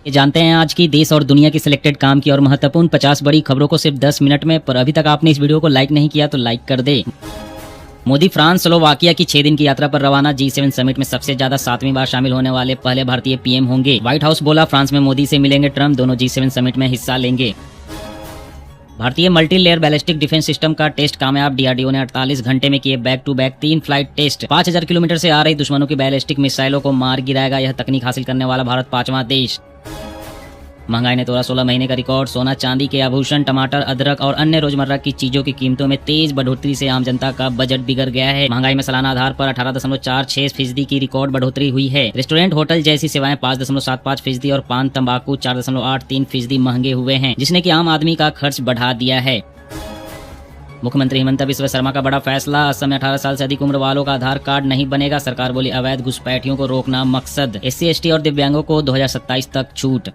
ये जानते हैं आज की देश और दुनिया की सिलेक्टेड काम की और महत्वपूर्ण 50 बड़ी खबरों को सिर्फ 10 मिनट में। पर अभी तक आपने इस वीडियो को लाइक नहीं किया तो लाइक कर दे। मोदी फ्रांस स्लोवाकिया की 6 दिन की यात्रा पर रवाना। G7 समिट में सबसे ज्यादा 7वीं बार शामिल होने वाले पहले भारतीय पीएम होंगे। व्हाइट हाउस बोला फ्रांस में मोदी से मिलेंगे ट्रम्प, दोनों G7 समिट में हिस्सा लेंगे। भारतीय multi layer ballistic defence system का टेस्ट कामयाब। DRDO ने 48 घंटे में किए back to back 3 flight test. 5000 kilometre से आ रही दुश्मनों की बैलिस्टिक मिसाइलों को मार गिराएगा। यह तकनीक हासिल करने वाला भारत 5वां देश। महंगाई ने तोड़ा 16 महीने का रिकॉर्ड। सोना, चांदी के आभूषण, टमाटर, अदरक और अन्य रोजमर्रा की चीजों की कीमतों में तेज बढ़ोतरी से आम जनता का बजट बिगड़ गया है। महंगाई में सालाना आधार पर 18.46% की रिकॉर्ड बढ़ोतरी हुई है। रेस्टोरेंट, होटल जैसी सेवाएं 5.75% और पान, तंबाकू 4.83% महंगे हुए हैं, जिसने कि आम आदमी का खर्च बढ़ा दिया है। मुख्यमंत्री हिमंता बिस्वा शर्मा का बड़ा फैसला। असम में 18 साल से अधिक उम्र वालों का आधार कार्ड नहीं बनेगा। सरकार बोली अवैध घुसपैठियों को रोकना मकसद। SC, ST और दिव्यांगों को 2027 तक छूट।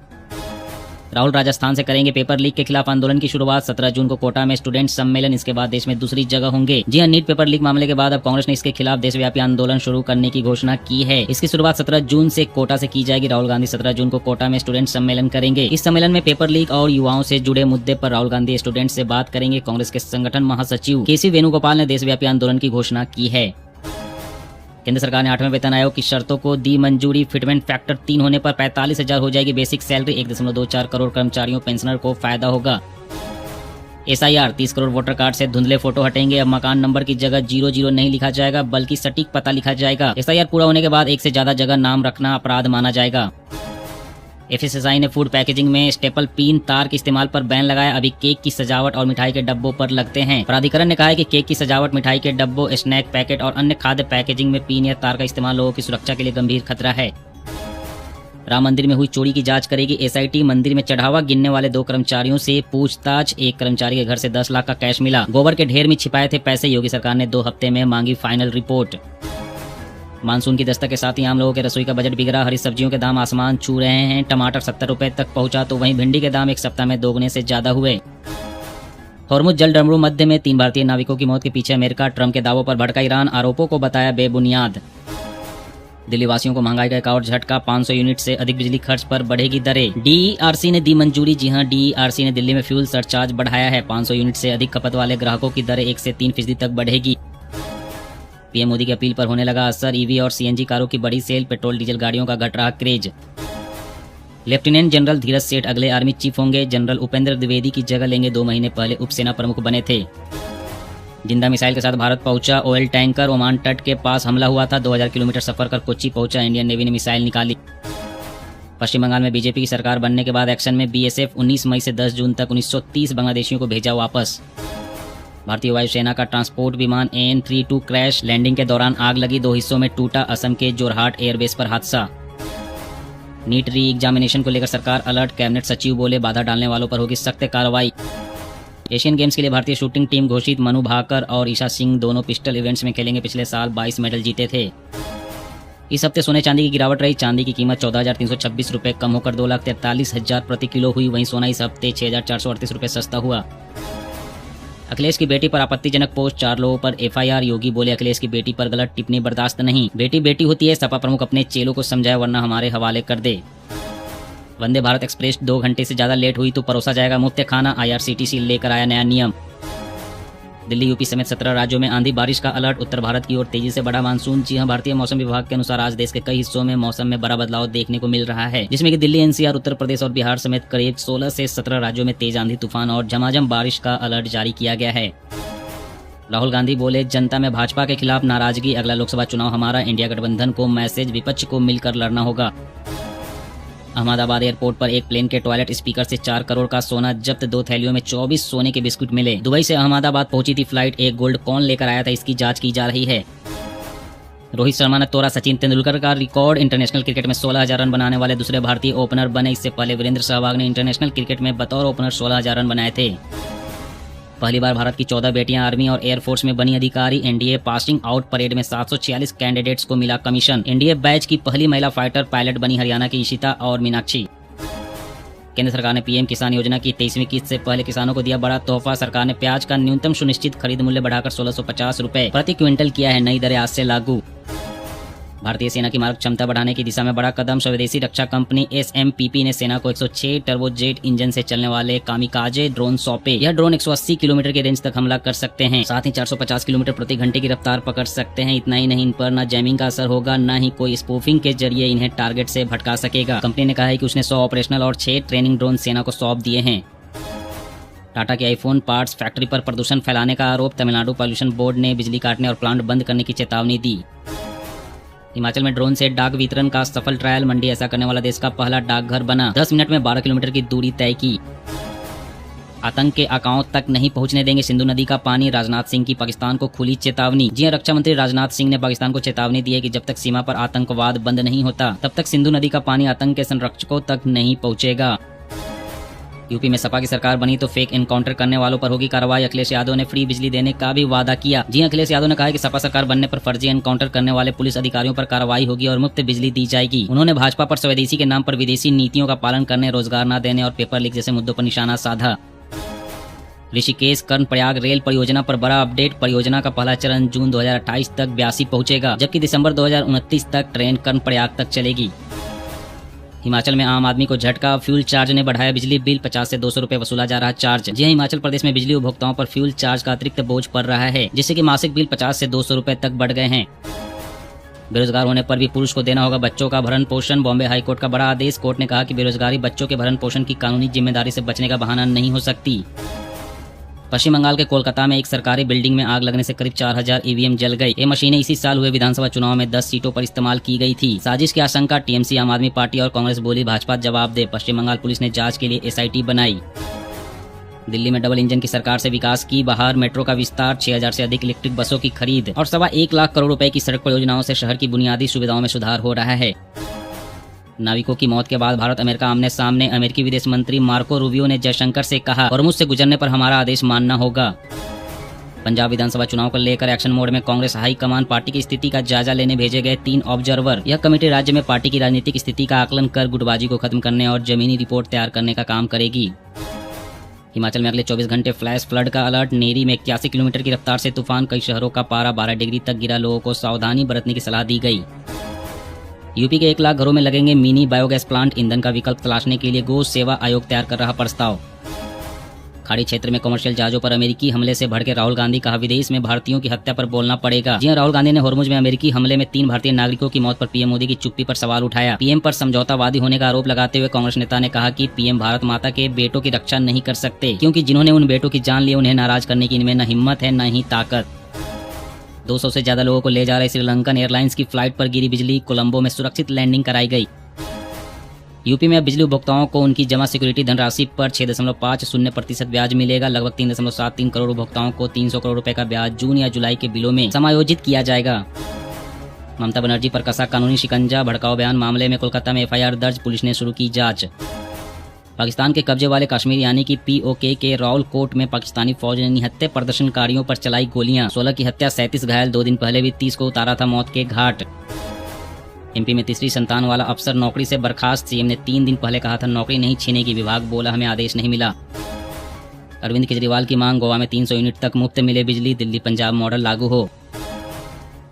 राहुल राजस्थान से करेंगे पेपर लीक के खिलाफ आंदोलन की शुरुआत। 17 जून को कोटा में स्टूडेंट सम्मेलन, इसके बाद देश में दूसरी जगह होंगे। जी हां, नीट पेपर लीक मामले के बाद अब कांग्रेस ने इसके खिलाफ देशव्यापी आंदोलन शुरू करने की घोषणा की है। इसकी शुरुआत 17 जून से कोटा से की जाएगी। राहुल गांधी 17 जून को कोटा में स्टूडेंट सम्मेलन करेंगे। इस सम्मेलन में पेपर लीक और युवाओं से जुड़े मुद्दे पर राहुल गांधी स्टूडेंट से बात करेंगे। कांग्रेस के संगठन महासचिव KC वेणुगोपाल ने देशव्यापी आंदोलन की घोषणा की है। केंद्र सरकार ने 8वें वेतन आयोग की शर्तों को दी मंजूरी। फिटमेंट फैक्टर 3 होने पर 45,000 हो जाएगी बेसिक सैलरी। 1.24 करोड़ कर्मचारियों पेंशनर को फायदा होगा। SIR 30 करोड़ वोटर कार्ड से धुंधले फोटो हटेंगे। अब मकान नंबर की जगह 00 नहीं लिखा जाएगा, बल्कि सटीक पता लिखा जाएगा। SIR पूरा होने के बाद एक से ज्यादा जगह नाम रखना अपराध माना जाएगा। FSSAI ने फूड पैकेजिंग में स्टेपल पिन तार के इस्तेमाल पर बैन लगाया। अभी केक की सजावट और मिठाई के डब्बों पर लगते हैं। प्राधिकरण ने कहा है कि केक की सजावट, मिठाई के डब्बों, स्नैक पैकेट और अन्य खाद्य पैकेजिंग में पिन या तार का इस्तेमाल लोगों की सुरक्षा के लिए गंभीर खतरा है। राम मंदिर में हुई चोरी की जांच करेगी SIT। मंदिर में चढ़ावा गिनने वाले 2 कर्मचारियों से पूछताछ। एक कर्मचारी के घर से 10 लाख का कैश मिला। गोबर के ढेर में छिपाए थे पैसे। योगी सरकार ने 2 हफ्ते में मांगी फाइनल रिपोर्ट। मानसून की दस्तक के साथ ही आम लोगों के रसोई का बजट बिगड़ा। हरी सब्जियों के दाम आसमान छू रहे हैं। टमाटर 70 रुपए तक पहुंचा तो वहीं भिंडी के दाम एक सप्ताह में दोगुने से ज्यादा हुए। हॉर्मुज जल डमरू मध्य में 3 भारतीय नाविकों की मौत के पीछे अमेरिका। ट्रंप के दावों पर भड़का ईरान, आरोपों को बताया बेबुनियाद। दिल्ली वासियों को महंगाई का एक और झटका। 500 यूनिट से अधिक बिजली खर्च पर बढ़ेगी दरें। DERC ने दी मंजूरी। जी हां, DERC ने दिल्ली में फ्यूल सरचार्ज बढ़ाया है। 500 यूनिट से अधिक खपत वाले ग्राहकों की दरें 1 से 3% तक बढ़ेगी। पीएम मोदी की अपील पर होने लगा असर। EV और CNG कारों की बड़ी सेल। पेट्रोल डीजल गाड़ियों का घट रहा क्रेज। लेफ्टिनेंट जनरल धीरज सेठ अगले आर्मी चीफ होंगे। जनरल उपेंद्र द्विवेदी की जगह लेंगे। 2 महीने पहले उपसेना प्रमुख बने थे। जिंदा मिसाइल के साथ भारत पहुंचा। ऑयल टैंकर ओमान तट के पास हमला हुआ था। 2000 किलोमीटर सफर कर कोच्चि पहुंचा। इंडियन नेवी ने मिसाइल निकाली। पश्चिम बंगाल में बीजेपी की सरकार बनने के बाद एक्शन में BSF। 19 मई से 10 जून तक 1930 बांग्लादेशियों को भेजा वापस। भारतीय वायुसेना का ट्रांसपोर्ट विमान AN-32 क्रैश। लैंडिंग के दौरान आग लगी, 2 हिस्सों में टूटा। असम के जोरहाट एयरबेस पर हादसा। नीट री एग्जामिनेशन को लेकर सरकार अलर्ट। कैबिनेट सचिव बोले बाधा डालने वालों पर होगी सख्त कार्रवाई। एशियन गेम्स के लिए भारतीय शूटिंग टीम घोषित। मनु भाकर और ईशा सिंह दोनों पिस्टल इवेंट्स में खेलेंगे। पिछले साल 22 मेडल जीते थे। इस हफ्ते सोने चांदी की गिरावट रही। चांदी की कीमत 14,326 रुपए कम होकर 2,43,000 प्रति किलो हुई। वहीं सोना इस हफ्ते 6,438 रुपए सस्ता हुआ। अखिलेश की बेटी पर आपत्तिजनक पोस्ट। 4 लोगों पर FIR। योगी बोले अखिलेश की बेटी पर गलत टिप्पणी बर्दाश्त नहीं। बेटी बेटी होती है। सपा प्रमुख अपने चेलों को समझाए वरना हमारे हवाले कर दे। वंदे भारत एक्सप्रेस 2 घंटे से ज्यादा लेट हुई तो परोसा जाएगा मुफ्त खाना। IRCTC लेकर आया नया नियम। दिल्ली, यूपी समेत 17 राज्यों में आंधी बारिश का अलर्ट। उत्तर भारत की ओर तेजी से बढ़ा मानसून। जी हां, भारतीय मौसम विभाग के अनुसार आज देश के कई हिस्सों में मौसम में बड़ा बदलाव देखने को मिल रहा है, जिसमें कि दिल्ली, NCR, उत्तर प्रदेश और बिहार समेत करीब 16 से 17 राज्यों में तेज आंधी, तूफान और झमाझम बारिश का अलर्ट जारी किया गया है। राहुल गांधी बोले जनता में भाजपा के खिलाफ नाराजगी। अगला लोकसभा चुनाव हमारा। इंडिया गठबंधन को मैसेज, विपक्ष को मिलकर लड़ना होगा। अहमदाबाद एयरपोर्ट पर एक प्लेन के टॉयलेट स्पीकर से 4 करोड़ का सोना जब्त। 2 थैलियों में 24 सोने के बिस्कुट मिले। दुबई से अहमदाबाद पहुंची थी फ्लाइट। एक गोल्ड कौन लेकर आया था, इसकी जांच की जा रही है। रोहित शर्मा ने तोड़ा सचिन तेंदुलकर का रिकॉर्ड। इंटरनेशनल क्रिकेट में 16,000 रन बनाने वाले दूसरे भारतीय ओपनर बने। इससे पहले वीरेंद्र सहवाग ने इंटरनेशनल क्रिकेट में बतौर ओपनर 16,000 रन बनाए थे। पहली बार भारत की 14 बेटियां आर्मी और एयरफोर्स में बनी अधिकारी। NDA पासिंग आउट परेड में 746 कैंडिडेट्स को मिला कमीशन। NDA बैच की पहली महिला फाइटर पायलट बनी हरियाणा की इशिता और मीनाक्षी। केंद्र सरकार ने PM किसान योजना की 23वीं किस्त से पहले किसानों को दिया बड़ा तोहफा। सरकार ने प्याज का न्यूनतम सुनिश्चित खरीद मूल्य बढ़ाकर 1650 रुपए प्रति क्विंटल किया है। नई दरें आज से लागू। भारतीय सेना की मारक क्षमता बढ़ाने की दिशा में बड़ा कदम। स्वदेशी रक्षा कंपनी SMPP ने सेना को 106 टर्बोजेट इंजन से चलने वाले कामिकाजे ड्रोन सौंपे। यह ड्रोन 180 किलोमीटर की रेंज तक हमला कर सकते हैं, साथ ही 450 किलोमीटर प्रति घंटे की रफ्तार पकड़ सकते हैं। इतना ही नहीं, इन पर न जैमिंग का असर होगा, न ही कोई स्पूफिंग के जरिए इन्हें टारगेट से भटका सकेगा। कंपनी ने कहा है कि उसने 100 ऑपरेशनल और 6 ट्रेनिंग ड्रोन सेना को सौंप दिए हैं। टाटा के आईफोन पार्ट्स फैक्ट्री पर प्रदूषण फैलाने का आरोप। तमिलनाडु पॉल्यूशन बोर्ड ने बिजली काटने और प्लांट बंद करने की चेतावनी दी। हिमाचल में ड्रोन से डाक वितरण का सफल ट्रायल। मंडी ऐसा करने वाला देश का पहला डाकघर बना। 10 मिनट में 12 किलोमीटर की दूरी तय की। आतंक के आकाओं तक नहीं पहुंचने देंगे सिंधु नदी का पानी। राजनाथ सिंह की पाकिस्तान को खुली चेतावनी। जी हां, रक्षा मंत्री राजनाथ सिंह ने पाकिस्तान को चेतावनी दी है कि जब तक सीमा पर आतंकवाद बंद नहीं होता तब तक सिंधु नदी का पानी आतंक के संरक्षकों तक नहीं पहुंचेगा। यूपी में सपा की सरकार बनी तो फेक एनकाउंटर करने वालों पर होगी कार्रवाई। अखिलेश यादव ने फ्री बिजली देने का भी वादा किया। जी अखिलेश यादव ने कहा है कि सपा सरकार बनने पर फर्जी एनकाउंटर करने वाले पुलिस अधिकारियों पर कार्रवाई होगी और मुफ्त बिजली दी जाएगी। उन्होंने भाजपा पर स्वदेशी के नाम पर विदेशी नीतियों का पालन करने, रोजगार न देने और पेपर लीक जैसे मुद्दों पर निशाना साधा। ऋषिकेश कर्णप्रयाग रेल परियोजना पर बड़ा अपडेट। परियोजना का पहला चरण जून 2028 तक ब्यासी पहुंचेगा, जबकि दिसंबर 2029 तक ट्रेन कर्णप्रयाग तक चलेगी। हिमाचल में आम आदमी को झटका। फ्यूल चार्ज ने बढ़ाया बिजली बिल। 50 से 200 रुपए वसूला जा रहा चार्ज। जी हिमाचल प्रदेश में बिजली उपभोक्ताओं पर फ्यूल चार्ज का अतिरिक्त बोझ पड़ रहा है, जिससे कि मासिक बिल 50 से 200 रुपए तक बढ़ गए हैं। बेरोजगार होने पर भी पुरुष को देना होगा बच्चों का भरण पोषण। बॉम्बे हाईकोर्ट का बड़ा आदेश। कोर्ट ने कहा कि बेरोजगारी बच्चों के भरण पोषण की कानूनी जिम्मेदारी से बचने का बहाना नहीं हो सकती। पश्चिम बंगाल के कोलकाता में एक सरकारी बिल्डिंग में आग लगने से करीब 4000 ईवीएम जल गई। ये मशीनें इसी साल हुए विधानसभा चुनाव में 10 सीटों पर इस्तेमाल की गई थी। साजिश की आशंका। टीएमसी, आम आदमी पार्टी और कांग्रेस बोली भाजपा जवाब दे। पश्चिम बंगाल पुलिस ने जांच के लिए SIT बनाई। दिल्ली में डबल इंजन की सरकार से विकास की बहार। मेट्रो का विस्तार, 6000 से अधिक इलेक्ट्रिक बसों की खरीद और 1.25 लाख करोड़ रुपए की सड़क परियोजनाओं से शहर की बुनियादी सुविधाओं में सुधार हो रहा है। नाविकों की मौत के बाद भारत अमेरिका आमने सामने। अमेरिकी विदेश मंत्री मार्को रूबियो ने जयशंकर से कहा, hormuz से गुजरने पर हमारा आदेश मानना होगा। पंजाब विधानसभा चुनाव को लेकर एक्शन मोड में कांग्रेस हाईकमान। पार्टी की स्थिति का जायजा लेने भेजे गए 3 ऑब्जर्वर। यह कमेटी राज्य में पार्टी की राजनीतिक स्थिति का आकलन कर गुटबाजी को खत्म करने और जमीनी रिपोर्ट तैयार करने का काम करेगी। हिमाचल में अगले 24 घंटे फ्लैश फ्लड का अलर्ट। नेरी में 81 किलोमीटर की रफ्तार से तूफान। कई शहरों का पारा 12 डिग्री तक गिरा। लोगों को सावधानी बरतने की सलाह दी गई। यूपी के 1 लाख घरों में लगेंगे मिनी बायोगैस प्लांट। ईंधन का विकल्प तलाशने के लिए गो सेवा आयोग तैयार कर रहा प्रस्ताव। खाड़ी क्षेत्र में कमर्शियल जहाजों पर अमेरिकी हमले से भड़के राहुल गांधी। कहा, विदेश में भारतीयों की हत्या पर बोलना पड़ेगा। जी राहुल गांधी ने hormuz में अमेरिकी हमले में 3 भारतीय नागरिकों की मौत पर पीएम मोदी की चुप्पी पर सवाल उठाया। पीएम पर समझौतावादी होने का आरोप लगाते हुए कांग्रेस नेता ने कहा कि पीएम भारत माता के बेटों की रक्षा नहीं कर सकते, क्योंकि जिन्होंने उन बेटों की जान ली उन्हें नाराज करने की इनमें न हिम्मत है न ही ताकत। 200 से ज्यादा लोगों को ले जा रहे श्रीलंकन एयरलाइंस की फ्लाइट पर गिरी बिजली। कोलंबो में सुरक्षित लैंडिंग कराई गई। यूपी में अब बिजली उपभोक्ताओं को उनकी जमा सिक्योरिटी धनराशि पर 6.50% ब्याज मिलेगा। लगभग 3.73 करोड़ उपभोक्ताओं को 300 करोड़ रुपए का ब्याज जून या जुलाई के बिलों में समायोजित किया जाएगा। ममता बनर्जी पर कसा कानूनी शिकंजा। भड़काऊ बयान मामले में कोलकाता में FIR दर्ज। पुलिस ने शुरू की जांच। पाकिस्तान के कब्जे वाले कश्मीर यानी कि POK के रावलकोट में पाकिस्तानी फौज ने निहत्थे प्रदर्शनकारियों पर चलाई गोलियां। 16 की हत्या, 37 घायल। 2 दिन पहले भी 30 को उतारा था मौत के घाट। MP में तीसरी संतान वाला अफसर नौकरी से बर्खास्त। CM ने 3 दिन पहले कहा था नौकरी नहीं छीनेगी। विभाग बोला हमें आदेश नहीं मिला। अरविंद केजरीवाल की मांग। गोवा में 300 यूनिट तक मुफ्त मिले बिजली। दिल्ली पंजाब मॉडल लागू हो।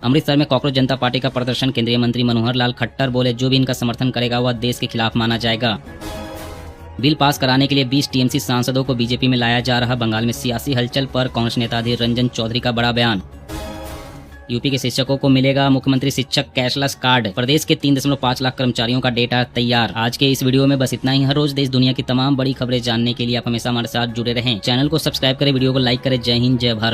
अमृतसर में कांग्रेस जनता पार्टी का प्रदर्शन। केंद्रीय मंत्री मनोहर लाल खट्टर बोले, जो भी इनका समर्थन करेगा वह देश के खिलाफ माना जाएगा। बिल पास कराने के लिए 20 TMC सांसदों को बीजेपी में लाया जा रहा। बंगाल में सियासी हलचल पर कांग्रेस नेता अधीर रंजन चौधरी का बड़ा बयान। यूपी के शिक्षकों को मिलेगा मुख्यमंत्री शिक्षक कैशलेस कार्ड। प्रदेश के 3.5 लाख कर्मचारियों का डेटा तैयार। आज के इस वीडियो में बस इतना ही। हर रोज देश दुनिया की तमाम बड़ी खबरें जानने के लिए आप हमेशा हमारे साथ जुड़े रहें। चैनल को सब्सक्राइब करें, वीडियो को लाइक करें। जय हिंद, जय भारत।